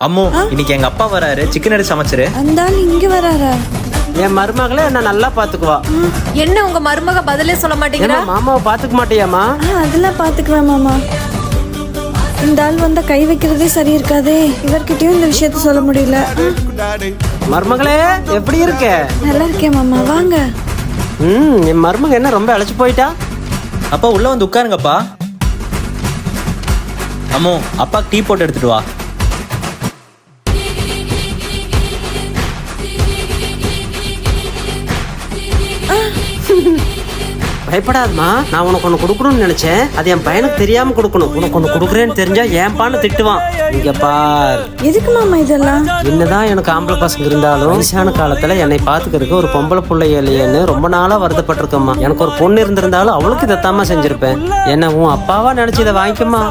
அம்மு, இன்னைக்கு எங்க அப்பா வராரு, சிக்கன் எடுத்து சமைச்சிரு. அந்த ஆள் இங்க வராரா? என் மருமகளை என்ன நல்லா பாத்துக்குவா. என்ன உங்க மருமக பதிலே சொல்ல மாட்டேங்கிறா? என்ன மாமாவை பாத்துக்க மாட்டியாமா? அதெல்லாம் பாத்துக்குவேன் மாமா. இந்த ஆள் வந்தா கை வைக்கிறதே சரி இருக்காதே. இவர்கிட்டயும் இந்த விஷயத்த சொல்ல முடியல. மருமகளே எப்படி இருக்க? நல்லா இருக்கேன் மாமா, வாங்க. என் மருமக என்ன ரொம்ப அழைச்சு போயிட்டா? அப்பா உள்ள வந்து உட்காருங்கப்பா. அம்மு, அப்பா டீ போட்டு எடுத்துட்டு வா. பயப்படாதமா, நான் உனக்கு ஒண்ணு கொடுக்கணும்னு நினைச்சேன். அது என் பையனுக்கு தெரியாம கொடுக்கணும். உனக்கு ஒண்ணு கொடுக்குறேன்னு தெரிஞ்சா ஏன்பான்னு திட்டுவான். இங்க பார், எதுக்கு மாமா இதெல்லாம்? என்னதான் எனக்கு ஆம்பளை பசங்க இருந்தாலும் வயசான காலத்துல என்னை பாத்துக்கிறதுக்கு ஒரு பொம்பளை பிள்ளை இல்லையேன்னு ரொம்ப நாளா வருத்தப்பட்டிருக்கம்மா. எனக்கு ஒரு பொண்ணு இருந்திருந்தாலும் அவளுக்கு இதைத்தாம செஞ்சிருப்பேன். என்ன உன் அப்பாவா நினைச்சு இதை வாங்கிக்கம்மா.